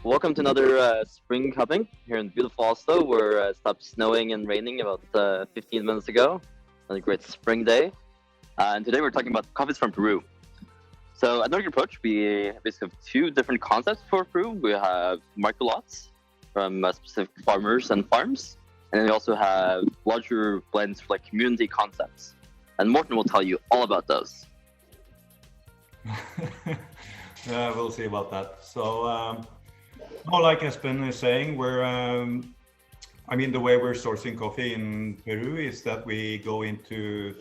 Welcome to another spring cupping here in beautiful Oslo, where it stopped snowing and raining about 15 minutes ago. Another great spring day. And today we're talking about coffees from Peru. So at Nordic Approach, we basically have two different concepts for Peru. We have micro lots from specific farmers and farms, and then we also have larger blends for like community concepts. And Morten will tell you all about those. Yeah, we'll see about that. So, like Espen is saying, the way we're sourcing coffee in Peru is that we go into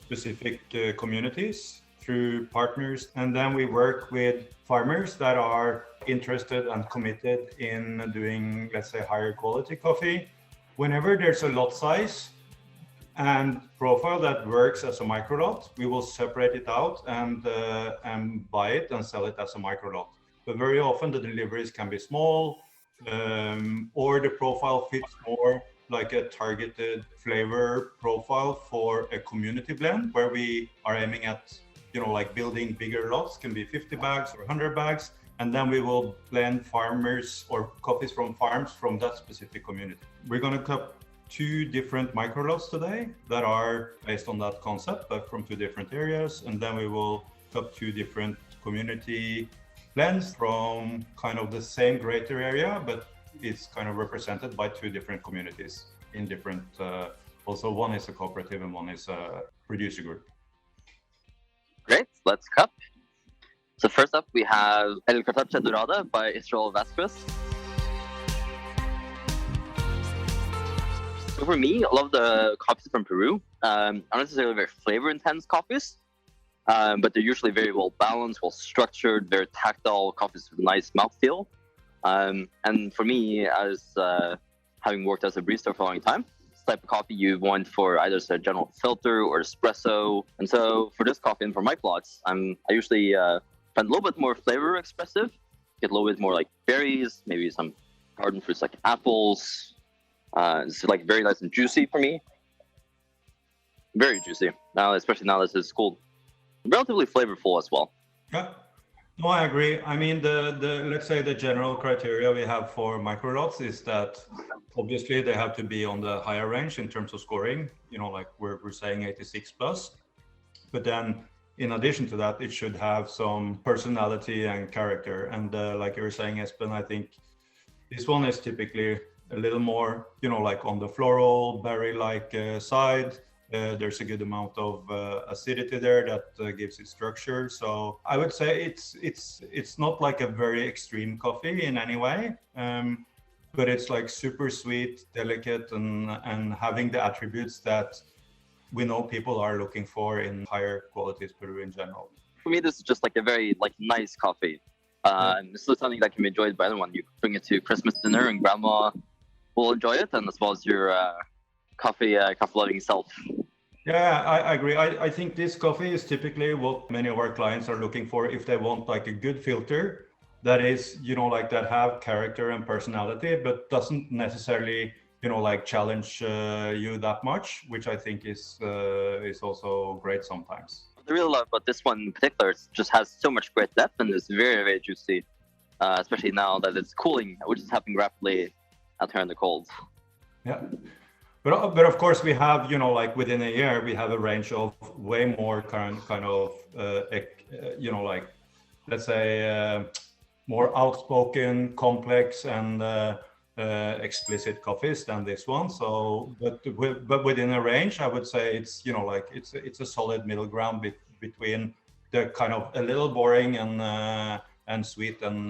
specific communities through partners, and then we work with farmers that are interested and committed in doing, let's say, higher quality coffee. Whenever there's a lot size and profile that works as a micro lot, we will separate it out and buy it and sell it as a micro lot. But very often the deliveries can be small, or the profile fits more like a targeted flavor profile for a community blend, where we are aiming at, like building bigger lots, can be 50 bags or 100 bags, and then we will blend farmers or coffees from farms from that specific community. We're going to cup two different micro lots today that are based on that concept, but from two different areas, and then we will cup two different community blends from kind of the same greater area, but it's kind of represented by two different communities in different, also one is a cooperative and one is a producer group. Great, let's cup. So first up, we have El Cartacha Dorada by Israel Vasquez. So for me, I love the coffees from Peru. Aren't necessarily very flavor-intense coffees, but they're usually very well balanced, well structured, very tactile coffees with a nice mouthfeel. And for me, as having worked as a barista for a long time, this type of coffee you want for either a general filter or espresso. And so for this coffee and for my plots, I usually find a little bit more flavor expressive, get a little bit more like berries, maybe some garden fruits like apples. It's like very nice and juicy for me. Very juicy, now especially now that it's cold. Relatively flavorful as well. Yeah, no, I agree. I mean, the let's say the general criteria we have for micro lots is that obviously they have to be on the higher range in terms of scoring. Like we're saying 86 plus, but then in addition to that, it should have some personality and character. And like you were saying, Espen, I think this one is typically a little more, like on the floral berry-like side. There's a good amount of acidity there that gives it structure. So I would say it's not like a very extreme coffee in any way, but it's like super sweet, delicate, and having the attributes that we know people are looking for in higher qualities Peru in general. For me, this is just like a very nice coffee. This is something that can be enjoyed by anyone. You bring it to Christmas dinner and grandma will enjoy it, and as well as your coffee loving self. Yeah, I agree. I think this coffee is typically what many of our clients are looking for if they want like a good filter that is, like that have character and personality, but doesn't necessarily, like challenge you that much, which I think is also great sometimes. What I really love about this one in particular, it just has so much great depth and it's very, very juicy, especially now that it's cooling, which is happening rapidly out here in the cold. Yeah. But of course we have, like within a year, we have a range of way more kind of, like, let's say, more outspoken, complex and explicit coffees than this one. So, but within a range, I would say it's, like it's a solid middle ground between the kind of a little boring and sweet and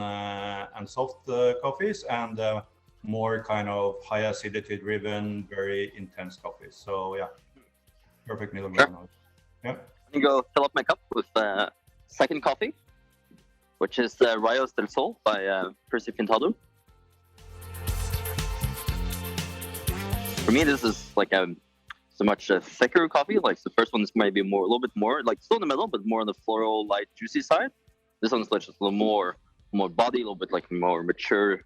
soft coffees and more kind of high acidity driven, very intense coffees. So yeah, perfect middle ground. Sure. Yeah. I'm gonna go fill up my cup with second coffee, which is Rayos del Sol by Percy Pintado. For me, this is like a so much thicker coffee. Like the first one is maybe a little bit more, like still in the middle, but more on the floral, light, juicy side. This one's like just a little more body, a little bit like more mature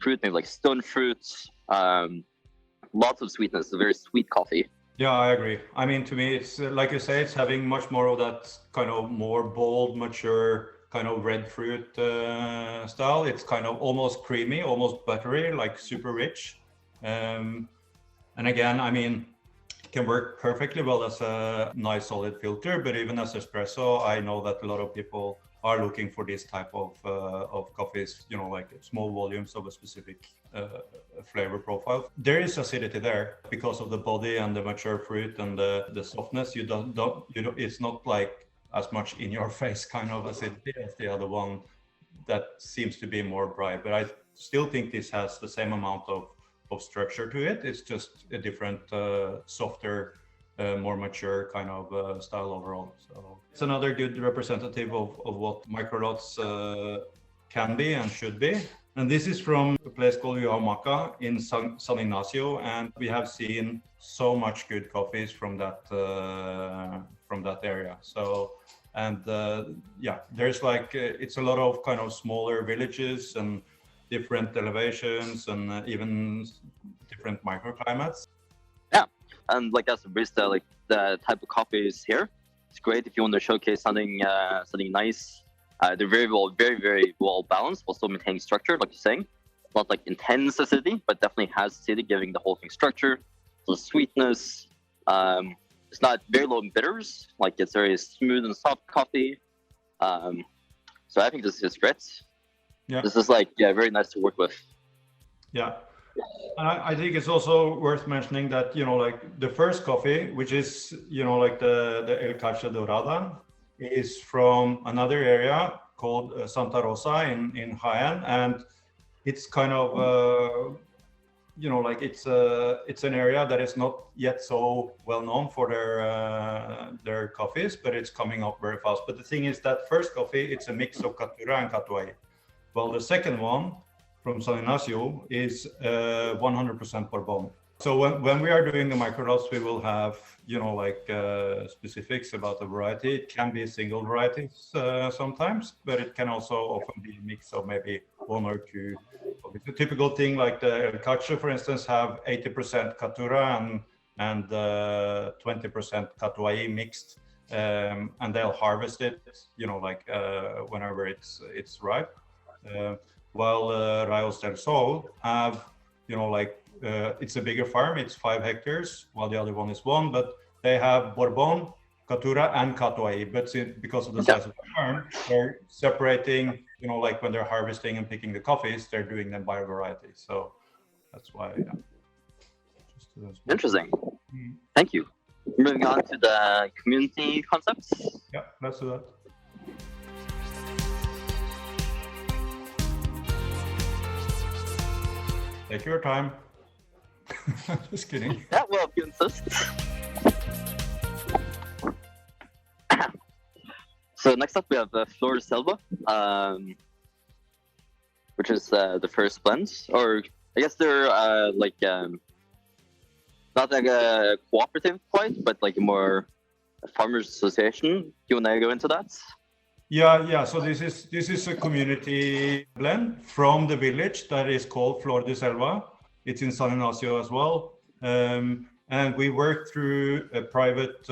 fruit, maybe like stone fruits. Lots of sweetness. It's a very sweet coffee. Yeah, I agree. I mean, to me, it's like you say, it's having much more of that kind of more bold, mature kind of red fruit style. It's kind of almost creamy, almost buttery, like super rich. And again, I mean, it can work perfectly well as a nice solid filter, but even as espresso, I know that a lot of people are looking for this type of coffees, you know, like small volumes of a specific flavor profile. There is acidity there because of the body and the mature fruit and the softness. You don't it's not like as much in your face kind of acidity as the other one that seems to be more dry. But I still think this has the same amount of structure to it. It's just a different, softer, more mature kind of style overall. So it's another good representative of what microlots can be and should be. And this is from a place called Maca in San Ignacio, and we have seen so much good coffees from that area. So, and yeah, there's like it's a lot of kind of smaller villages and different elevations and even different microclimates. Yeah, and like as a barista, like the type of coffee is here. It's great if you want to showcase something nice. They're very well balanced while still maintaining structure, like you're saying. Not like intense acidity, but definitely has acidity, giving the whole thing structure. So sweetness. It's not very low in bitters. Like it's very smooth and soft coffee. So I think this is great. Yeah. This is like very nice to work with. Yeah. And I think it's also worth mentioning that, you know, like the first coffee, which is, you know, like the El Cacha Dorada, is from another area called Santa Rosa in Jaén, and it's kind of you know, like it's an area that is not yet so well known for their coffees, but it's coming up very fast. But the thing is that first coffee, it's a mix of Caturra and Catuai. Well, the second one from San Ignacio is 100% Bourbon. So when we are doing the microlots, we will have, you know, like specifics about the variety. It can be single varieties sometimes, but it can also often be a mix of maybe one or two. It's a typical thing, like the El Cacho, for instance, have 80% Caturra and 20% Catuai mixed, and they'll harvest it, you know, like whenever it's ripe. While Rayos del Sol have, you know, like it's a bigger farm, it's 5 hectares, while the other one is 1, but they have Bourbon, Caturra, and Catuai. But because of the size of the farm, they're separating, you know, like when they're harvesting and picking the coffees, they're doing them by variety. So that's why, yeah. Interesting. Thank you. Moving on to the community concepts. Yeah, let's do that. Take your time. Just kidding. Yeah, well, if you insist. So next up we have Flor de Segunda, which is the first blend, or I guess they're like not like a cooperative quite, but like a more farmers association. You want to go into that? Yeah. So this is a community blend from the village that is called Flor de Segunda. It's in San Ignacio as well. And we work through a private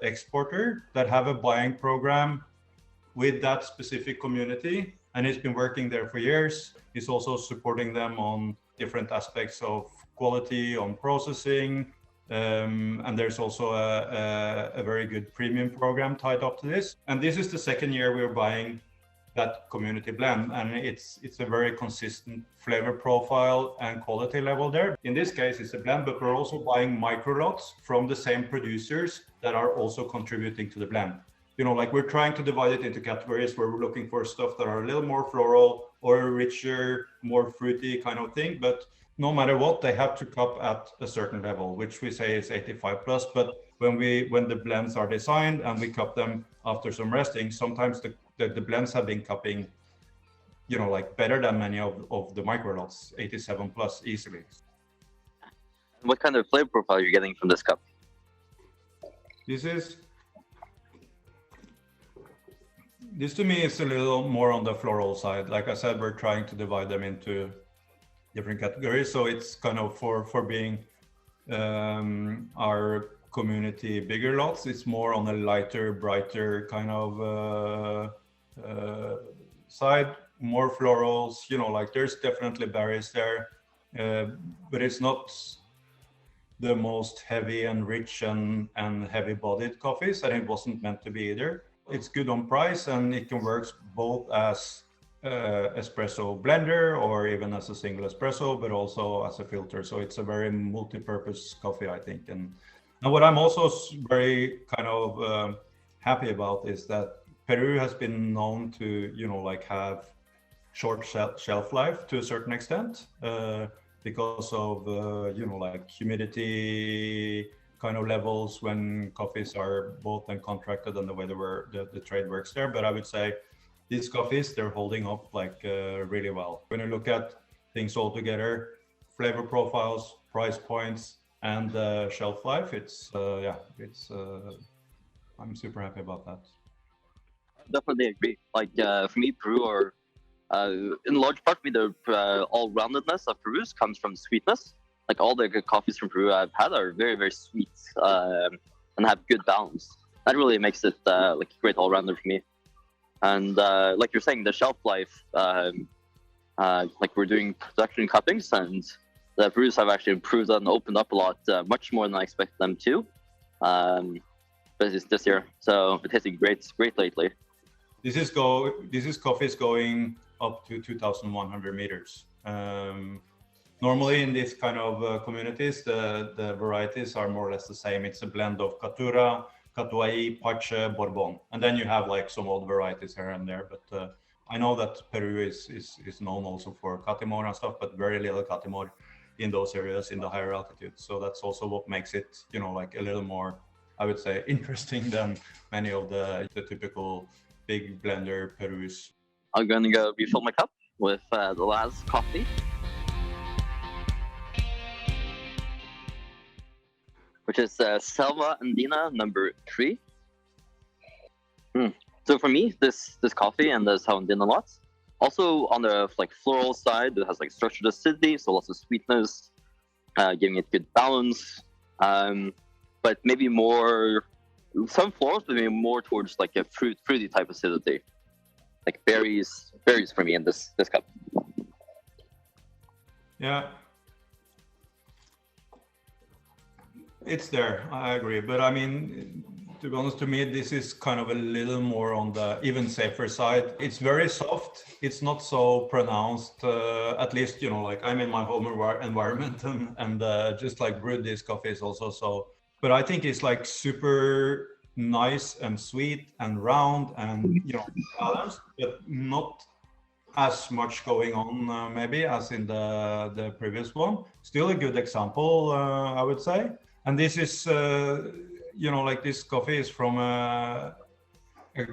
exporter that have a buying program with that specific community. And he's been working there for years. He's also supporting them on different aspects of quality, on processing. And there's also a very good premium program tied up to this. And this is the second year we're buying that community blend, and it's a very consistent flavor profile and quality level there. In this case, it's a blend, but we're also buying microlots from the same producers that are also contributing to the blend. You know, like we're trying to divide it into categories where we're looking for stuff that are a little more floral or richer, more fruity kind of thing. But no matter what, they have to cup at a certain level, which we say is 85 plus. But when the blends are designed and we cup them after some resting, sometimes the blends have been cupping, you know, like better than many of the microlots, 87 plus easily. What kind of flavor profile are you getting from this cup? This to me is a little more on the floral side. Like I said, we're trying to divide them into different categories. So it's kind of for being our community bigger lots, it's more on a lighter, brighter kind of side, more florals, like there's definitely berries there, but it's not the most heavy and rich and heavy bodied coffees, and it wasn't meant to be either. It's good on price, and it can work both as espresso blender or even as a single espresso, but also as a filter. So it's a very multi-purpose coffee, I think. And what I'm also very kind of happy about is that Peru has been known to, have short shelf life to a certain extent because of, humidity kind of levels when coffees are both then contracted and the way the trade works there. But I would say these coffees, they're holding up really well. When you look at things all together, flavor profiles, price points, and shelf life, I'm super happy about that. Definitely agree. For me, Peru are in large part, the all-roundedness of Peru comes from sweetness. Like all the good coffees from Peru I've had are very, very sweet and have good balance. That really makes it a great all-rounder for me. And like you're saying, the shelf life, we're doing production cuppings, and the Perus have actually improved and opened up a lot, much more than I expected them to. But it's this year, so it tasting great lately. This is coffees going up to 2,100 meters. Normally in this kind of communities, the varieties are more or less the same. It's a blend of Caturra, Catuai, Pache, Bourbon, and then you have some old varieties here and there. But I know that Peru is known also for Catimor and stuff, but very little Catimor in those areas in the higher altitudes. So that's also what makes it, a little more, I would say, interesting than many of the typical big blender Perus. I'm going to go refill my cup with the last coffee. Which is Selva Andina number 3. So for me, this coffee and the Selva Andina lots. Also on the floral side, it has structured acidity, so lots of sweetness, giving it good balance. But maybe more some florals, but maybe more towards a fruity type acidity, like berries for me in this cup. Yeah. It's there, I agree. But I mean, to be honest, to me, this is kind of a little more on the even safer side. It's very soft. It's not so pronounced, at least, I'm in my home environment and just brewed these coffees also. So, but I think it's super nice and sweet and round and, balanced, but not as much going on maybe as in the previous one. Still a good example, I would say. And this is, this coffee is from a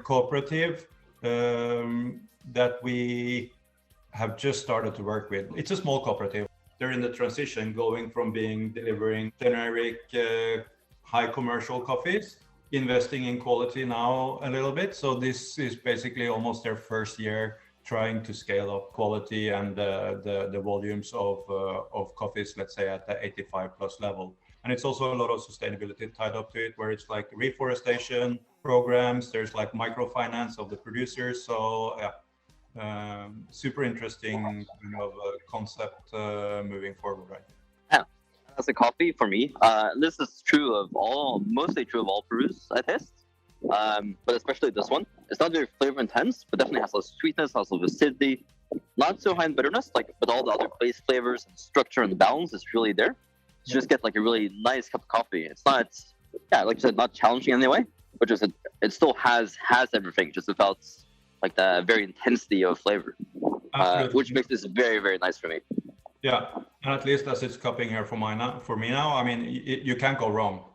cooperative that we have just started to work with. It's a small cooperative. They're in the transition going from delivering generic high commercial coffees, investing in quality now a little bit. So this is basically almost their first year trying to scale up quality and the volumes of coffees, let's say at the 85 plus level. And it's also a lot of sustainability tied up to it, where it's reforestation programs, there's microfinance of the producers. So yeah, super interesting kind of concept moving forward, right? Yeah, as a coffee for me, this is mostly true of all Perus I taste, but especially this one. It's not very flavor intense, but definitely has a sweetness, has a acidity, not so high in bitterness, but all the other base flavors and structure and balance is really there. You just get a really nice cup of coffee. It's not, like you said, not challenging in any way, but just it still has everything, just without the very intensity of flavor, which makes this very, very nice for me. Yeah, and at least as it's cupping here for me now, I mean, you can't go wrong.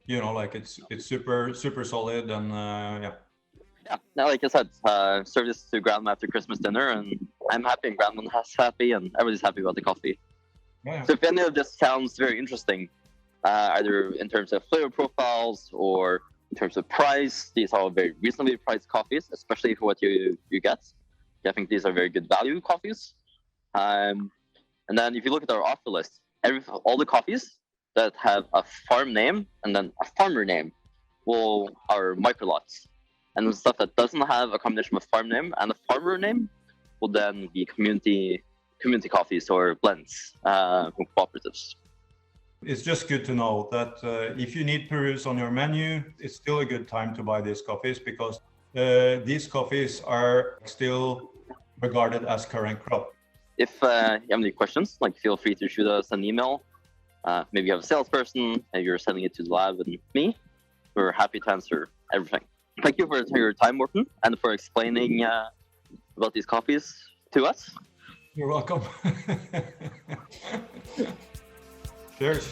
It's super, super solid and yeah. Yeah, now, like I said, serve this to grandma after Christmas dinner, and I'm happy, and grandma's happy, and everybody's happy about the coffee. Yeah. So if any of this sounds very interesting, either in terms of flavor profiles or in terms of price, these are very reasonably priced coffees, especially for what you get. I think these are very good value coffees. And then if you look at our offer list, all the coffees that have a farm name and then a farmer name are micro lots. And the stuff that doesn't have a combination of a farm name and a farmer name will then be community coffees or blends from cooperatives. It's just good to know that if you need Perus on your menu, it's still a good time to buy these coffees, because these coffees are still regarded as current crop. If you have any questions, like, feel free to shoot us an email. Maybe you have a salesperson and you're sending it to the lab and me. We're happy to answer everything. Thank you for your time, Morten, and for explaining about these coffees to us. You're welcome. Cheers.